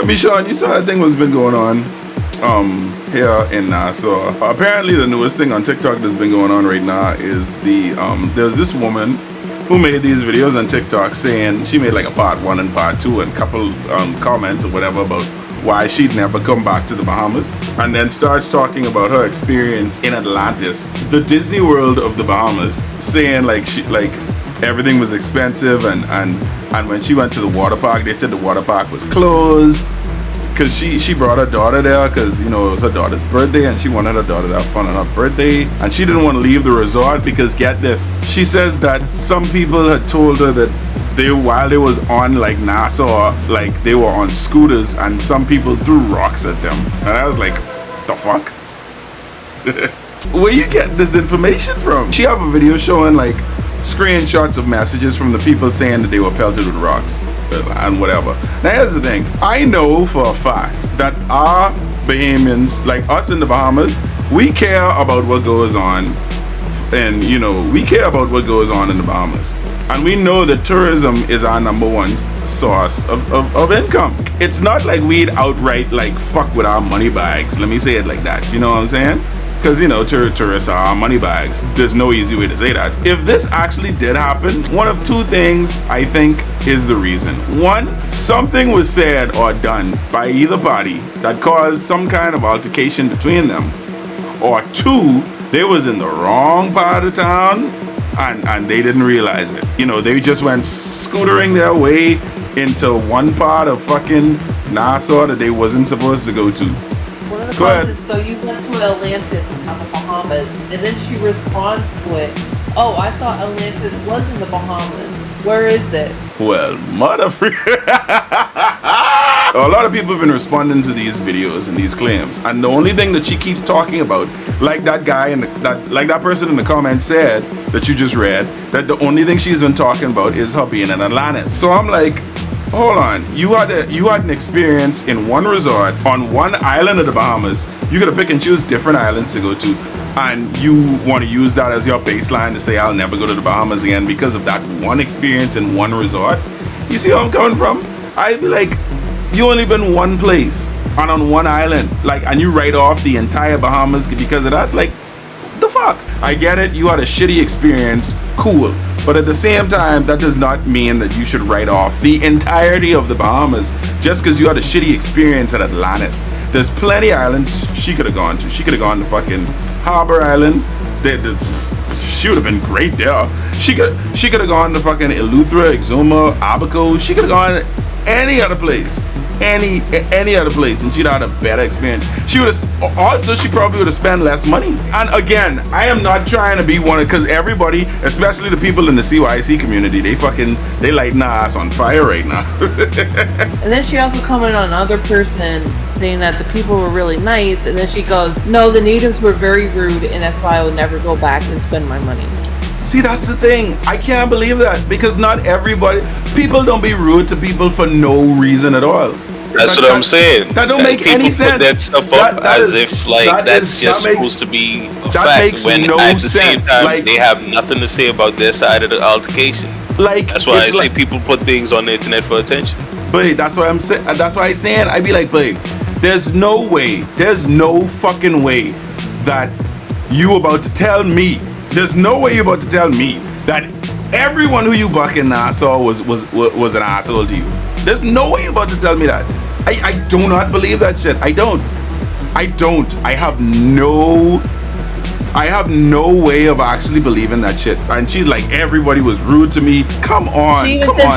Michelle, you saw that thing what's been going on here in Nassau. Apparently the newest thing on TikTok that's been going on right now is there's this woman who made these videos on TikTok saying she made like a part 1 and part 2 and couple comments or whatever about why she'd never come back to the Bahamas, and then starts talking about her experience in Atlantis, the Disney World of the Bahamas, saying like everything was expensive, and when she went to the water park, they said the water park was closed because she brought her daughter there because, you know, it was her daughter's birthday and she wanted her daughter to have fun on her birthday, and she didn't want to leave the resort because, get this, she says that some people had told her that while they was on like Nassau, like they were on scooters and some people threw rocks at them, and I was like, the fuck? Where you getting this information from? She have a video showing like screenshots of messages from the people saying that they were pelted with rocks and whatever. Now here's the thing, I know for a fact that our Bahamians, like us in the Bahamas, we care about what goes on, and you know, we care about what goes on in the Bahamas. And we know that tourism is our #1 source of income. It's not like we'd outright like fuck with our money bags. Let me say it like that. You know what I'm saying? Because, you know, tourists are our money bags. There's no easy way to say that. If this actually did happen, one of two things I think is the reason. One, something was said or done by either party that caused some kind of altercation between them. Or two, they was in the wrong part of town and they didn't realize it. You know, they just went scootering their way into one part of fucking Nassau that they wasn't supposed to go to. One of the causes, so you went to Atlantis on the Bahamas, and then she responds to it, oh, I thought Atlantis was in the Bahamas. Where is it? Well, a lot of people have been responding to these videos and these claims, and the only thing that she keeps talking about, like that guy and like that person in the comments said that you just read, that the only thing she's been talking about is her being in Atlantis. So I'm like, hold on, you had an experience in one resort on one island of the Bahamas. You gotta pick and choose different islands to go to, and you want to use that as your baseline to say I'll never go to the Bahamas again because of that one experience in one resort. You see where I'm coming from? I'd be like, you only been one place and on one island, like, and you write off the entire Bahamas because of that? Like, the fuck? I get it, you had a shitty experience, cool, but at the same time, that does not mean that you should write off the entirety of the Bahamas just because you had a shitty experience at Atlantis. There's plenty of islands she could have gone to. She could have gone to fucking Harbor Island. She would have been great there. She could have gone to fucking Eleuthera, Exuma, Abaco. She could have gone any other place. Any other place, and she'd had a better experience. She probably would have spent less money. And again, I am not trying to be one, because everybody, especially the people in the CYC community, they lighting our ass on fire right now. And then she also commented on another person saying that the people were really nice, and then she goes, no, the natives were very rude, and that's why I would never go back and spend my money. See, that's the thing. I can't believe that, because not everybody, people don't be rude to people for no reason at all. That's what I'm saying. That don't make any sense. People put that stuff up as if like that's just supposed to be a fact, when at the same time they have nothing to say about their side of the altercation. Like, that's why I say people put things on the internet for attention. But that's why I'm saying. That's why I'm saying. I be like, babe, there's no fucking way that you about to tell me. There's no way you about to tell me that everyone who you buck in Nassau was an asshole to you. There's no way you're about to tell me that. I do not believe that shit. I don't. I have no way of actually believing that shit. And she's like, everybody was rude to me. Come on,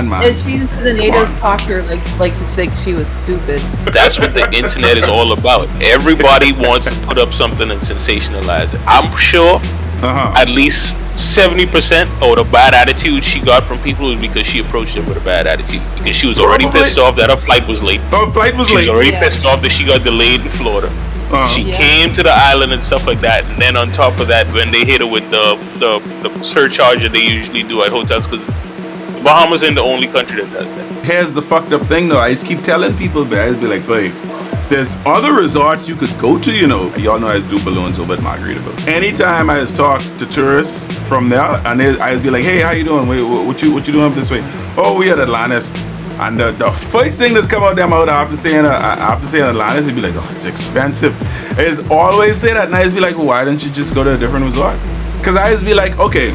man. She was the natives talked to her like to think she was stupid. That's what the internet is all about. Everybody wants to put up something and sensationalize it. I'm sure at least 70% of the bad attitude she got from people was because she approached them with a bad attitude. Because she was already pissed off that her flight was late. She was already pissed off that she got delayed in Florida. She came to the island and stuff like that, and then on top of that, when they hit her with the surcharge that they usually do at hotels, because the Bahamas ain't the only country that does that. Here's the fucked up thing though, I just keep telling people, but I just be like, babe, there's other resorts you could go to, you know. Y'all know I just do balloons over at Margaritaville. Anytime I just talk to tourists from there, and I just be like, hey, how you doing? Wait, what you doing up this way? Oh, we at Atlantis. And the first thing that's come out their mouth after saying Atlantis, would be like, oh, it's expensive. It's always say that, and I just be like, well, why don't you just go to a different resort? Because I just be like, okay,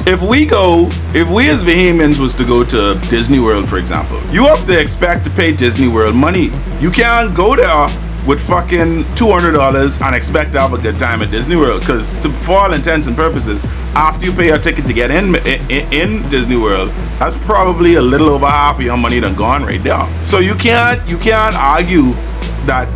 if we as Bahamians was to go to Disney World, for example, you have to expect to pay Disney World money. You can't go there with fucking $200 and expect to have a good time at Disney World, because for all intents and purposes, after you pay your ticket to get in Disney World, that's probably a little over half of your money done gone right there. So you can't argue that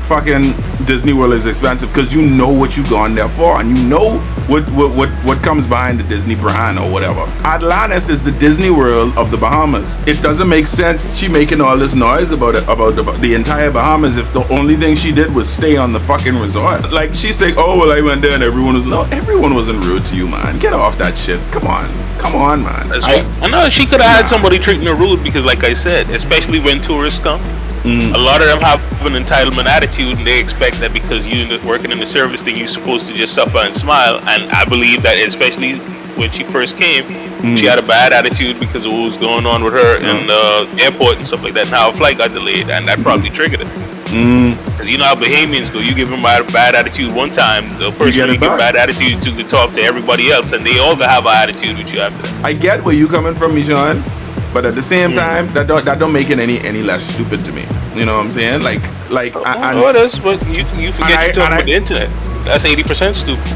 fucking Disney World is expensive, because you know what you gone there for, and you know what comes behind the Disney brand or whatever. Atlantis is the Disney World of the Bahamas. It doesn't make sense she making all this noise about the entire Bahamas if the only thing she did was stay on the fucking resort. Like, she's saying, oh well, I went there and everyone wasn't rude to you, man. Get off that shit. Come on, man. I know she could have had somebody treating her rude, because like I said, especially when tourists come, a lot of them have an entitlement attitude, and they expect that because you're working in the service, then you're supposed to just suffer and smile. And I believe that, especially when she first came, she had a bad attitude because of what was going on with her in the airport and stuff like that. Now, her flight got delayed, and that probably triggered it. Because you know how Bahamians go. You give them a bad attitude one time, the person you give a bad attitude to can talk to everybody else, and they all gonna have an attitude with you after that. I get where you coming from, Mijan, but at the same time, that don't make it any less stupid to me. You know what I'm saying? Like, it is, but you forget you're talking about the internet. That's 80% stupid.